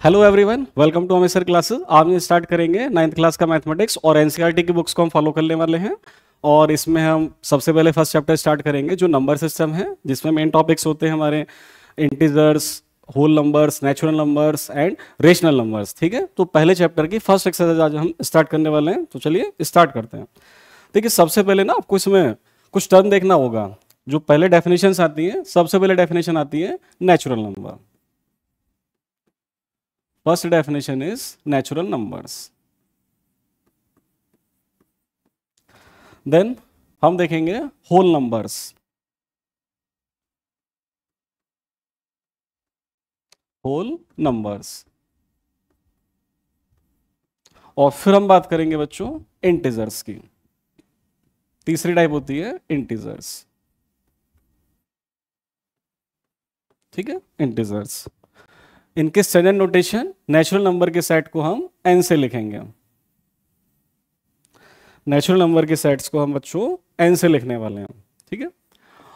Hello everyone, welcome to अमेसर classes. आज हम स्टार्ट करेंगे 9th क्लास का मैथमेटिक्स और एनसीईआरटी की बुक्स को हम फॉलो करने वाले हैं। और इसमें हम सबसे पहले फर्स्ट चैप्टर स्टार्ट करेंगे जो नंबर सिस्टम है, जिसमें मेन टॉपिक्स होते हैं हमारे integers, whole numbers, natural numbers and rational numbers. ठीक है, तो पहले चैप्टर की फर्स्ट एक्सरसाइज आज हम स्टार्ट करने वाले हैं। तो चलिए स्टार्ट करते हैं। देखिए, सबसे पहले ना आपको इसमें कुछ टर्म देखना होगा। जो पहले डेफिनेशन आती है, सबसे पहले डेफिनेशन आती है natural number. First definition is natural numbers. Then हम देखेंगे whole numbers. Whole numbers. और फिर हम बात करेंगे बच्चों इंटीजर्स की। तीसरी टाइप होती है इंटीजर्स। ठीक है, इंटीजर्स। इनके स्टैंडर्ड नोटेशन, नेचुरल नंबर के सेट को हम n से लिखेंगे। नेचुरल नंबर के सेट्स को हम बच्चों n से लिखने वाले हैं। ठीक है,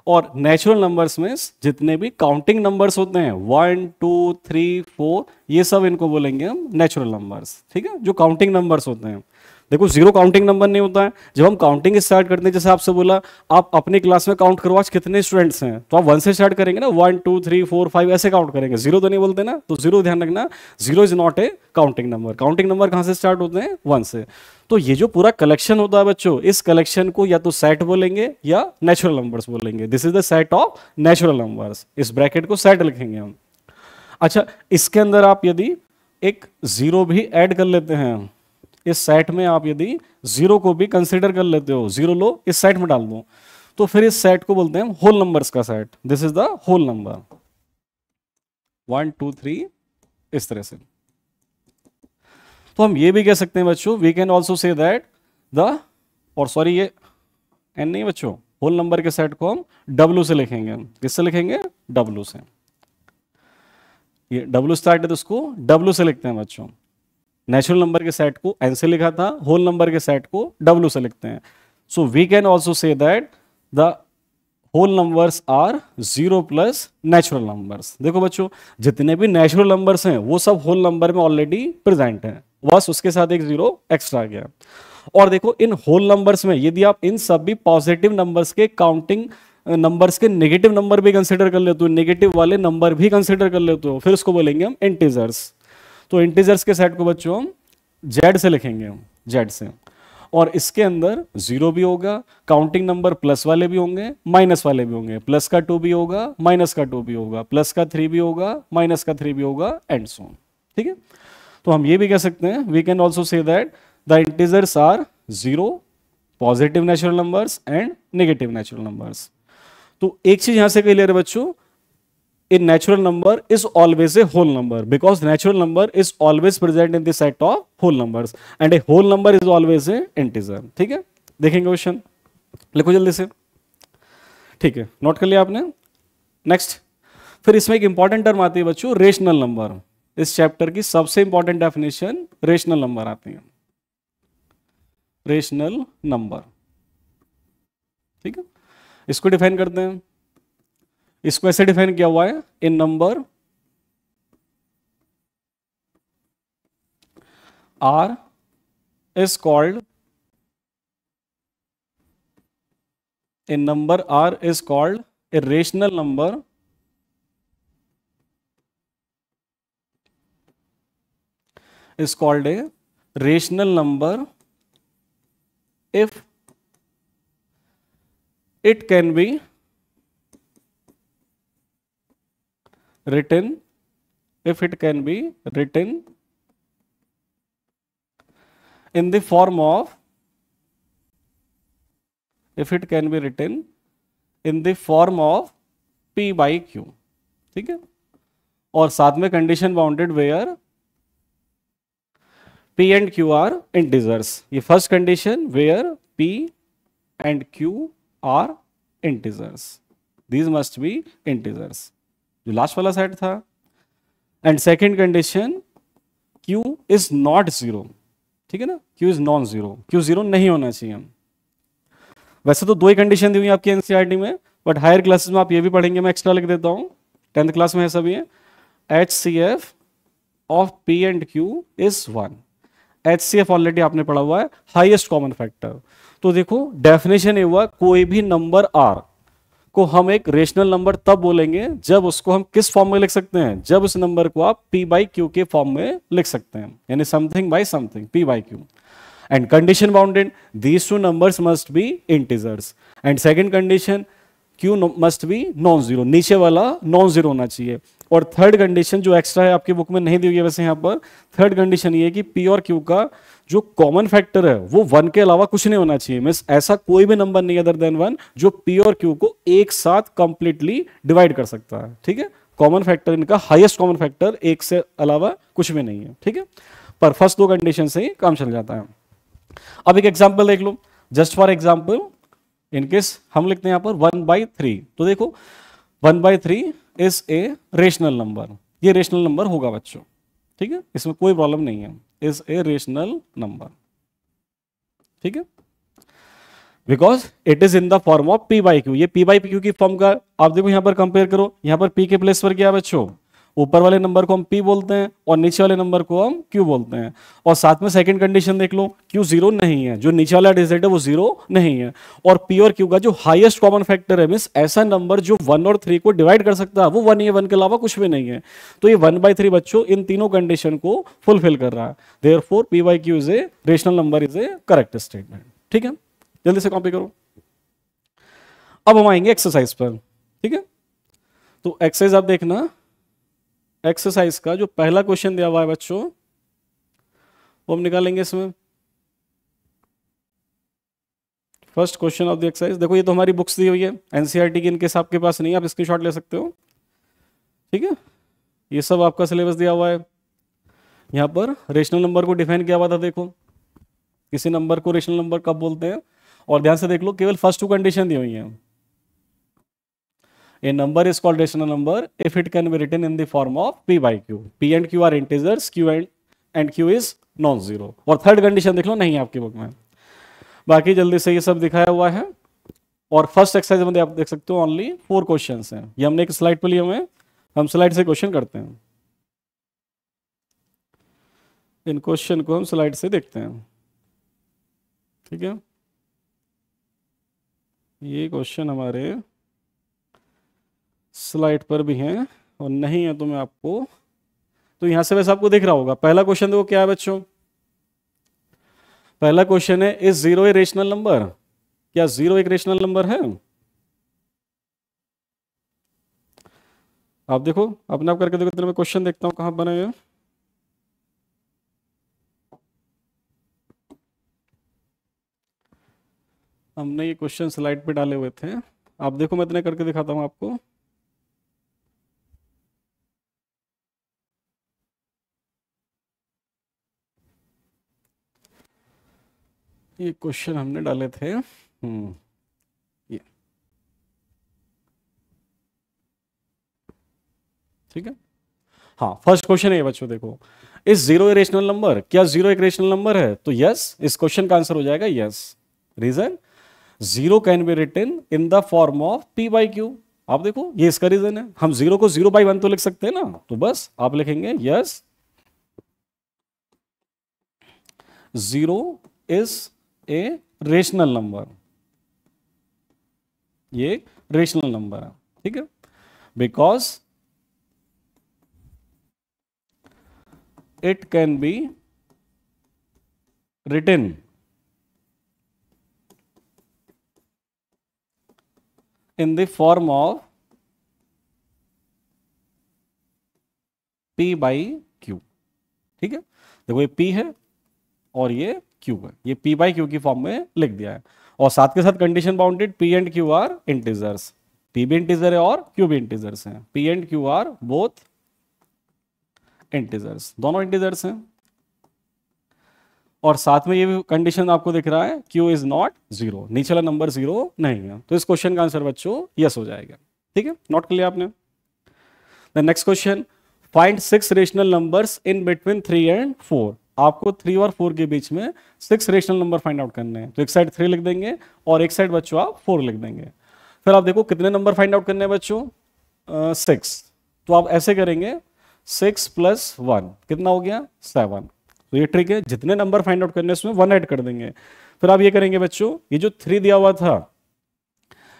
और नेचुरल नंबर्स में जितने भी काउंटिंग नंबर्स होते हैं 1 2 3 4, ये सब इनको बोलेंगे हम नेचुरल नंबर्स। ठीक है, जो काउंटिंग नंबर्स होते हैं। देखो, जीरो काउंटिंग नंबर नहीं होता है। जब हम काउंटिंग स्टार्ट करते हैं, जैसे आपसे बोला आप अपनी क्लास में काउंट करो आज कितने स्टूडेंट्स हैं, तो आप 1 से स्टार्ट करेंगे ना, 1 2 3 4 5 ऐसे काउंट करेंगे। जीरो तो नहीं बोलते ना, तो जीरो ध्यान रखना, zero is not A counting number. Counting number कहां से स्टार्ट होते हैं? 1 से। तो ये जो पूरा कलेक्शन होता है बच्चों, इस कलेक्शन को या तो सेट बोलेंगे या नेचुरल नंबर्स बोलेंगे। This is the set of natural numbers. इस ब्रैकेट को सेट लिखेंगे हम। अच्छा, इसके अंदर आप यदि एक जीरो भी ऐड कर लेते हैं, इस सेट में आप यदि जीरो को भी कंसीडर कर लेते हो, जीरो लो इस सेट में डाल दो, तो फिर इस सेट को बोलते हैं होल नंबर्स का set. This is the whole number. 1 2 3 इस तरह से। तो हम ये भी कह सकते हैं बच्चों, we can also say that the, और सॉरी ये एन नहीं बच्चों, होल नंबर के सेट को हम डब्ल्यू से लिखेंगे। किससे लिखेंगे? डब्ल्यू से। ये डब्ल्यू स्टार्ट है तो उसको डब्ल्यू से लिखते हैं बच्चों। नेचुरल नंबर के सेट को एन से लिखा था, होल नंबर के सेट को डब्ल्यू से लिखते हैं। So we can also say that the whole numbers are zero plus natural numbers. देखो बच्चों, जितने भी नेचुरल नंबर्स हैं वो सब होल नंबर में ऑलरेडी प्रेजेंट हैं, बस उसके साथ एक जीरो एक्स्ट्रा आ गया। और देखो, इन होल नंबर्स में यदि आप इन सभी पॉजिटिव नंबर्स के काउंटिंग नंबर्स के नेगेटिव नंबर भी कंसिडर कर लेते हो, नेगेटिव वाले नंबर भी कंसिडर कर लेते हो, फिर उसको बोलेंगे हम इंटीजर्स। तो इंटीजर्स के सेट को बच्चों हम जेड से लिखेंगे, हम जेड से। और इसके अंदर जीरो भी होगा, काउंटिंग नंबर प्लस वाले भी होंगे, माइनस वाले भी होंगे। प्लस का 2 भी होगा, माइनस का 2 भी होगा, प्लस का 3 भी होगा, माइनस का 3 भी होगा, एंड सो ऑन। ठीक है, तो हम ये भी कह सकते हैं, we can also say that the integers are zero, positive natural numbers and negative natural numbers. तो एक चीज यहां से क्लियर है बच्चों, a natural number is always a whole number because natural number is always present in the set of whole numbers and a whole number is always a integer। ठीक है, देखेंगे क्वेश्चन, लिखो जल्दी से। ठीक है, नोट कर लिया आपने। नेक्स्ट, फिर इसमें एक इंपॉर्टेंट टर्म आती है बच्चों, रेशनल नंबर। इस चैप्टर की सबसे इंपॉर्टेंट डेफिनेशन रेशनल नंबर आती है। रेशनल नंबर, ठीक है, इसको डिफाइन करते हैं। इसको ऐसे डिफाइन किया हुआ है, इन नंबर आर इज कॉल्ड, इन number are is called a rational number is called a rational number if it can be written, if it can be written in the form of, if it can be written in the form of p by q। ठीक है, और साथ में condition bounded where p and q are integers। ये first condition, where p and q are integers, these must be integers, जो last वाला set था। And second condition, q is not zero. ठीक है ना, q is non zero, q zero नहीं होना चाहिए। वैसे तो दो ही कंडीशन दी हुई आपकी एनसीईआरटी में, बट हायर क्लासेस में आप ये भी पढ़ेंगे, मैं एक्स्ट्रा लिख देता हूं, 10th क्लास में है सभी है। HCF of P and Q is 1। HCF already आपने पढ़ा हुआ है, हाईएस्ट कॉमन फैक्टर। तो देखो डेफिनेशन ये हुआ, कोई भी नंबर R को हम एक रेशनल नंबर तब बोलेंगे जब उसको हम किस फॉर्म में लिख सकते हैं, जब उस नंबर को आप P बाई क्यू के फॉर्म में लिख सकते हैं, यानी something by something, P by Q. And condition bounded, these two numbers must be integers. And second condition, Q must be non zero, नीचे वाला नॉन जीरो होना चाहिए। और थर्ड कंडीशन जो एक्स्ट्रा है आपकी बुक में नहीं दी हुई है वैसे यहाँ पर, थर्ड कंडीशन ये है कि P और Q का जो कॉमन फैक्टर है वो 1 के अलावा कुछ नहीं होना चाहिए। मींस ऐसा कोई भी नंबर नहीं अदर देन 1 जो P और Q को एक साथ कंप्लीटली डिवाइड कर सकता है। ठीक है, कॉमन फैक्टर इनका हाईएस्ट कॉमन फैक्टर 1 से अलावा कुछ भी नहीं है। ठीक है, पर फर्स्ट दो कंडीशन से ही काम चल जाता है। अब एक एग्जाम्पल देख लो, जस्ट फॉर एग्जाम्पल, इनकेस हम लिखते हैं यहां पर 1/3। तो देखो 1/3 इज ए रेशनल नंबर, ये रेशनल नंबर होगा बच्चों। ठीक है, इसमें कोई प्रॉब्लम नहीं है, इज ए रेशनल नंबर। ठीक है, because it is in the form of P by Q. ये P बाई क्यू की फॉर्म का आप देखो, यहां पर कंपेयर करो, यहां पर P के प्लेस पर क्या है बच्चों, ऊपर वाले नंबर को हम P बोलते हैं और नीचे वाले नंबर को हम Q बोलते हैं। और साथ में सेकंड कंडीशन देख लो, Q जीरो नहीं है, जो नीचे वाला डिजिट है वो जीरो नहीं है। और P और Q का जो हाईएस्ट कॉमन फैक्टर है, मींस ऐसा नंबर जो 1 और 3 को डिवाइड कर सकता है, वो 1 ही है, 1 के अलावा कुछ भी नहीं है। तो ये 1/3 बच्चों इन तीनों कंडीशन को फुलफिल कर रहा है। Therefore P by Q is a rational number, is A correct statement. ठीक है, जल्दी से कॉपी करो। अब हम आएंगे एक्सरसाइज पर। ठीक है, तो एक्सरसाइज आप देखना, एक्सरसाइज का जो पहला क्वेश्चन दिया हुआ है बच्चों वो हम निकालेंगे इसमें। First question of the exercise, देखो ये तो हमारी बुक्स दी हुई है एनसीईआरटी की, इनकेस आपके पास नहीं है आप स्क्रीनशॉट ले सकते हो। ठीक है, ये सब आपका सिलेबस दिया हुआ है। यहां पर रेशनल नंबर को डिफाइन किया हुआ था, देखो किसी नंबर को रेशनल नंबर कब बोलते हैं। और ध्यान से देख लो, केवल फर्स्ट टू कंडीशन दी हुई है। A number is called rational number if it can be written in the form of P by Q. P and Q are integers, and Q is non-zero. और थर्ड कंडीशन देख लो, नहीं है आपकी book में। बाकी जल्दी से ये सब दिखाया हुआ है। और फर्स्ट एक्सरसाइज में आप देख सकते हो ओनली 4 क्वेश्चंस हैं। ये हमने एक स्लाइड पे लिए हुए हैं, हम स्लाइड से क्वेश्चन करते हैं। इन क्वेश्चन को हम स्लाइड से देखते हैं। ठीक है, ये क्वेश्चन हमारे स्लाइड पर भी हैं, और नहीं है तो मैं आपको, तो यहां से वैसे आपको दिख रहा होगा। पहला क्वेश्चन देखो क्या है बच्चों, पहला क्वेश्चन है, is zero a rational number? क्या जीरो एक रेशनल नंबर है? आप देखो, अपने आप करके देखो, इतने में क्वेश्चन देखता हूं कहां बना है। हमने ये क्वेश्चन स्लाइड पे डाले हुए थे, आप देखो मैं इतने करके दिखाता हूं आपको। ये क्वेश्चन हमने डाले थे, ये ठीक है। हाँ, फर्स्ट क्वेश्चन है बच्चों, देखो is zero a rational number? क्या जीरो एक रेशनल नंबर है? तो यस, इस क्वेश्चन का आंसर हो जाएगा yes. Reason, zero can be written in the form of P by Q. आप देखो ये इसका रीजन है, हम जीरो को 0/1 तो लिख सकते हैं ना, तो बस आप लिखेंगे yes, zero is a rational number, ये रेशनल नंबर है। ठीक है, because it can be written in the form of P by Q। ठीक है, देखो ये P है और ये Q है, ये P by Q की फॉर्म में लिख दिया है। और साथ के साथ condition bounded, P and Q are integers, P भी इंटीजर है और Q भी इंटीजर्स हैं। P and Q are both integers, दोनों इंटीजर्स हैं। और साथ में ये भी कंडीशन आपको दिख रहा है, Q इज नॉट जीरो, नीचे वाला नंबर जीरो नहीं है। तो इस क्वेश्चन का आंसर बच्चों यस हो जाएगा। ठीक है, नोट कर लिया आपने। The next question, find 6 rational numbers in between 3 and 4। आपको 3 और 4 के बीच में 6 रेशनल नंबर फाइंड आउट करने हैं। तो एक साइड 3 लिख देंगे और एक साइड बच्चों आप 4 लिख देंगे। फिर आप देखो कितने नंबर फाइंड आउट करने हैं बच्चों, 6। तो आप ऐसे करेंगे, 6 + 1 कितना हो गया 7। तो ये ट्रिक है, जितने नंबर फाइंड आउट करने उसमें 1 ऐड कर देंगे। फिर आप ये करेंगे बच्चों, ये जो 3 दिया हुआ था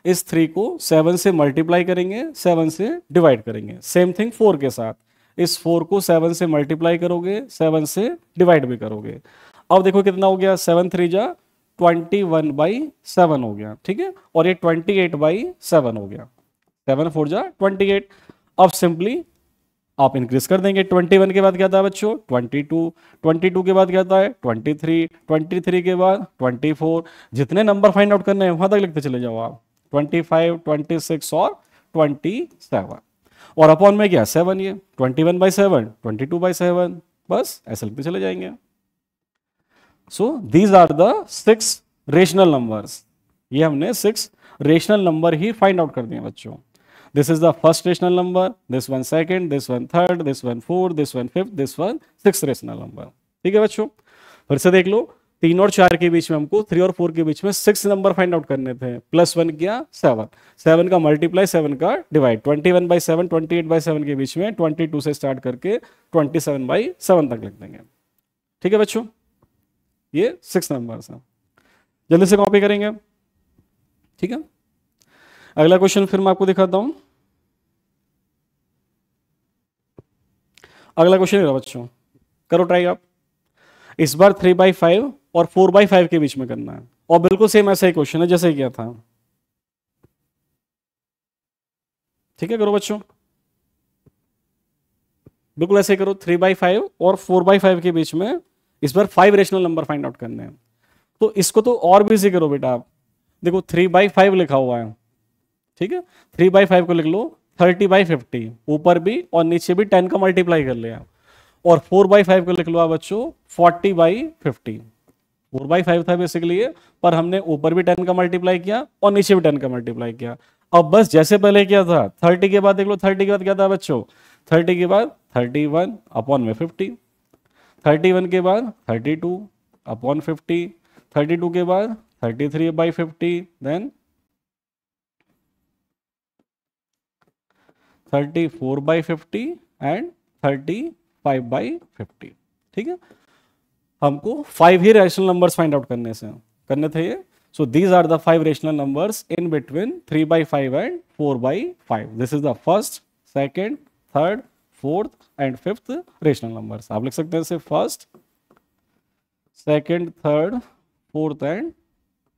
इस 3 को 7 से मल्टीप्लाई करेंगे, 7 से डिवाइड करेंगे। सेम थिंग 4 के साथ, इस 4 को 7 से मल्टीप्लाई करोगे, 7 से डिवाइड भी करोगे। अब देखो कितना हो गया, 7 3 जा 21/7 हो गया, ठीक है। और ये 28/7 हो गया, 7 4 जा 28। अब सिंपली आप इंक्रीज कर देंगे। 21 के बाद क्या था बच्चों 22, 22 के बाद क्या था 23, 23 के बाद 24। जितने नंबर फाइंड आउट करने हैं वहां तक लिखते चले जाओ आप, 25, 26 और 27। और अपॉन में क्या 7, ये 21/7, 22/7, बस ऐसे लिखते चले जाएंगे। So these are the 6 rational numbers. ये हमने 6 रेशनल नंबर ही फाइंड आउट कर दिए बच्चों। This is the first rational number, this one second, this one third, this one fourth, this one fifth, this one six rational number. ठीक है बच्चों, फिर से देख लो, 3 और 4 के बीच में हमको 3 और 4 के बीच में 6 नंबर फाइंड आउट करने थे। +1 किया 7, 7 का मल्टीप्लाई 7 का डिवाइड, 21/7 28/7 के बीच में 22 से स्टार्ट करके 27/7 तक लिख देंगे। ठीक है बच्चों, ये 6 नंबर्स हैं। जल्दी से कॉपी करेंगे, ठीक है। अगला क्वेश्चन फिर मैं आपको दिखाता हूं। अगला क्वेश्चन है बच्चों, करो ट्राई आप। इस बार 3/5 और 4/5 के बीच में करना है, और बिल्कुल सेम ऐसा ही क्वेश्चन है जैसे किया था। ठीक है, करो बच्चों, बिल्कुल ऐसे करो। 3/5 और 4/5 के बीच में इस बार 5 रेशनल नंबर फाइंड आउट करने हैं। तो इसको तो और भी इजी करो बेटा आप। देखो 3/5 लिखा हुआ है, ठीक है। 3/5 को लिख लो 30/50, ऊपर भी और नीचे भी 10 का मल्टीप्लाई कर लिया। और 4/5 को लिख लो आप बच्चों 40/50। 4/5 था बेसिकली ये, पर हमने ऊपर भी 10 का मल्टीप्लाई किया और नीचे भी 10 का मल्टीप्लाई किया। अब बस जैसे पहले किया था, 30 के बाद देख लो, 30 के बाद क्या था बच्चों, 30 के बाद 31 अपॉन में 50, 31 के बाद 32 अपॉन 50, 32 के बाद 33/50, देन 34/50 एंड 35/50। ठीक है, हमको 5 ही रैशनल नंबर्स फाइंड आउट करने थे ये। So these are the 5 rational numbers in between 3/5 and 4/5। This is the first, second, third, fourth and fifth rational numbers. आप लिख सकते हैं सिर्फ first, second, third, fourth and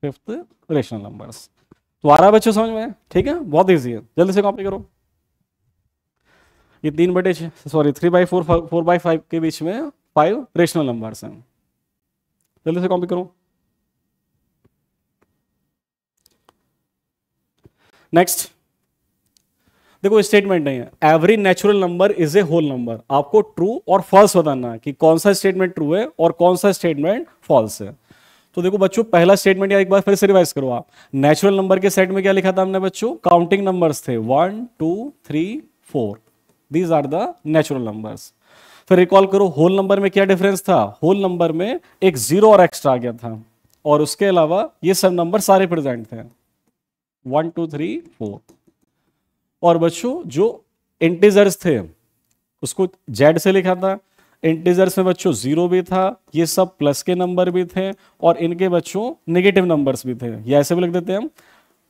fifth rational numbers. तो आ रहा है बच्चों समझ में? ठीक है, बहुत ईजी है, जल्दी से कॉपी करो। ये 3/4 4/5 के बीच में 5 रेशनल नंबर्स हैं। जल्दी से कॉपी करो। नेक्स्ट देखो, स्टेटमेंट नहीं है, every natural number is a whole number. आपको ट्रू और फॉल्स बताना है कि कौन सा स्टेटमेंट ट्रू है और कौन सा स्टेटमेंट फॉल्स है। तो देखो बच्चों, पहला स्टेटमेंट या एक बार फिर से रिवाइज करो आप। नेचुरल नंबर के सेट में क्या लिखा था हमने बच्चों, काउंटिंग नंबर्स थे 1 2 3 4, these are the natural numbers. फिर रिकॉल करो, होल नंबर में क्या डिफरेंस था, होल नंबर में एक जीरो और एक्स्ट्रा आ गया था, और उसके अलावा ये सब नंबर सारे प्रेजेंट थे 1 2 3 4। और बच्चों जो इंटीजर्स थे उसको जेड से लिखा था। इंटीजर्स में बच्चों जीरो भी था, ये सब प्लस के नंबर भी थे, और इनके बच्चों नेगेटिव नंबर्स भी थे। ये ऐसे भी लिख देते हैं हम,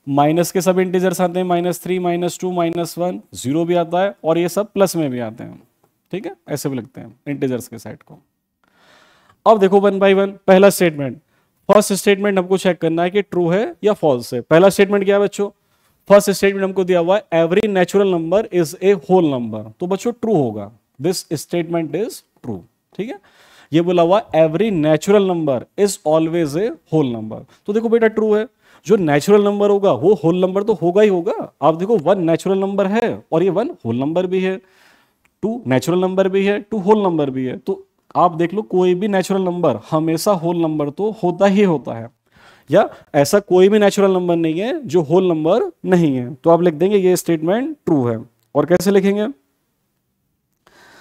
माइनस के सब इंटीजर्स आते हैं -3 -2 -1, जीरो भी आता है, और ये सब प्लस में भी आते हैं। ठीक है, ऐसे भी लिखते हैं इंटीजर्स के सेट को। अब देखो 1 बाय 1, पहला स्टेटमेंट, फर्स्ट स्टेटमेंट हमको चेक करना है कि ट्रू है या फॉल्स है। पहला स्टेटमेंट क्या है बच्चों, फर्स्ट स्टेटमेंट हमको दिया हुआ है every natural number is a whole number, तो बच्चों ट्रू होगा, दिस स्टेटमेंट इज ट्रू। ठीक है, ये बोला हुआ every natural number is always a whole number, तो देखो बेटा ट्रू है। जो नेचुरल नंबर होगा वो होल नंबर तो होगा ही होगा। आप देखो 1 नेचुरल नंबर है और ये 1 होल नंबर भी है, 2 नेचुरल नंबर भी है, 2 होल नंबर भी है। तो आप देख लो कोई भी नेचुरल नंबर हमेशा होल नंबर तो होता ही होता है, या ऐसा कोई भी नेचुरल नंबर नहीं है जो होल नंबर नहीं है। तो आप लिख देंगे ये स्टेटमेंट ट्रू है। और कैसे लिखेंगे,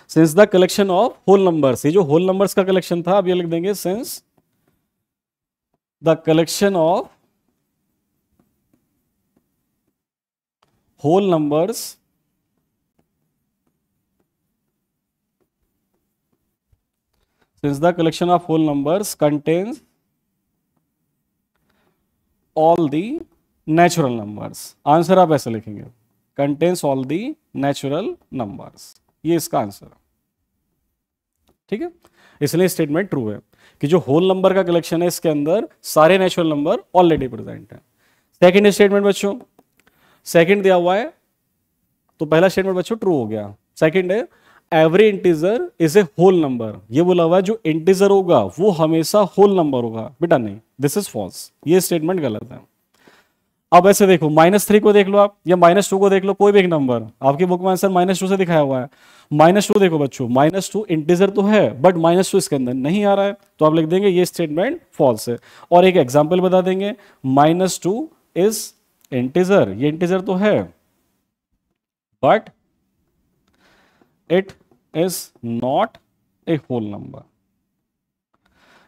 since the collection of whole numbers, ये जो होल नंबर्स का कलेक्शन था, अब ये लिख देंगे since the collection of whole numbers since the collection of whole numbers contains all the natural numbers. Answer आप ऐसे लिखेंगे, contains all the natural numbers, ये इसका आंसर है। ठीक है, इसलिए स्टेटमेंट ट्रू है कि जो होल नंबर का कलेक्शन है इसके अंदर सारे नेचुरल नंबर ऑलरेडी प्रेजेंट है। सेकंड स्टेटमेंट बच्चों, सेकंड दिया हुआ है तो पहला स्टेटमेंट बच्चों ट्रू हो गया। सेकंड है every integer is a whole number, ये बोला हुआ है जो इंटीजर होगा वो हमेशा होल नंबर होगा। बेटा नहीं, दिस इज फॉल्स, ये स्टेटमेंट गलत है। अब ऐसे देखो, -3 को देख लो आप या -2 को देख लो, कोई भी एक नंबर, आपकी बुक में आंसर -2 से दिखाया हुआ है। -2 देखो बच्चों, -2 इंटीजर तो है बट -2 इसके अंदर नहीं आ रहा है, तो आप लिख देंगे ये स्टेटमेंट फॉल्स है। और एक एग्जाम्पल बता देंगे, -2 इज इंटीजर, ये इंटीजर तो है but it is not a whole number.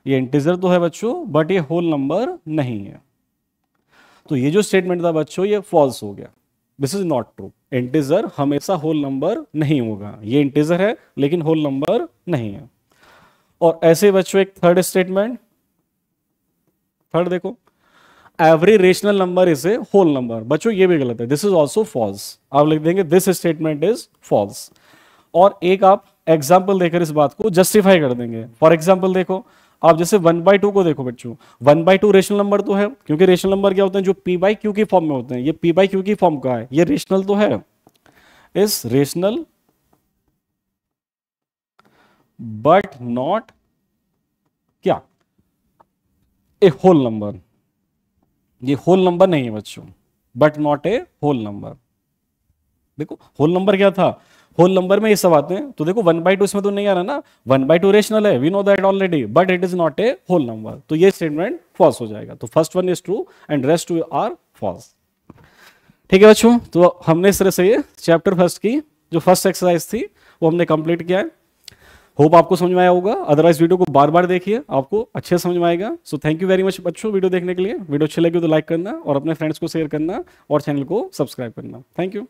ये इंटीजर तो है बच्चों बट ये होल नंबर नहीं है। तो ये जो स्टेटमेंट था बच्चों ये फॉल्स हो गया, this is not true. Integer हमेशा होल नंबर नहीं होगा, ये इंटीजर है लेकिन होल नंबर नहीं है। और ऐसे बच्चों एक थर्ड स्टेटमेंट, थर्ड देखो, every rational number is a whole number. बच्चों ये भी गलत है, दिस इज ऑल्सो फॉल्स, आप लिख देंगे दिस स्टेटमेंट इज फॉल्स। और एक आप एग्जाम्पल देकर इस बात को जस्टिफाई कर देंगे। फॉर एग्जाम्पल देखो, आप जैसे 1/2 को देखो बच्चों, 1/2 रेशनल नंबर तो है, क्योंकि रेशनल नंबर क्या होते हैं जो p/q की फॉर्म में होते हैं, ये p/q की फॉर्म का है, ये रेशनल तो है, इज रेशनल बट नॉट क्या ए होल नंबर। ये होल नंबर नहीं है बच्चों, but not a whole number. देखो होल नंबर क्या था, होल नंबर में ये सब आते हैं, तो देखो 1/2 इसमें तो नहीं आ रहा ना, 1/2 रेशनल है, we know that already, but it is not a whole number, तो ये स्टेटमेंट फॉल्स हो जाएगा। तो first one is true and rest two are false. ठीक है बच्चों, तो हमने इस तरह से ये चैप्टर फर्स्ट की जो फर्स्ट एक्सरसाइज थी वो हमने कंप्लीट किया है। होप आपको समझ में आया होगा, अदरवाइज वीडियो को बार बार देखिए, आपको अच्छे समझ में आएगा। So thank you very much बच्चों वीडियो देखने के लिए। वीडियो अच्छी लगी तो लाइक करना और अपने फ्रेंड्स को शेयर करना और चैनल को सब्सक्राइब करना। Thank you.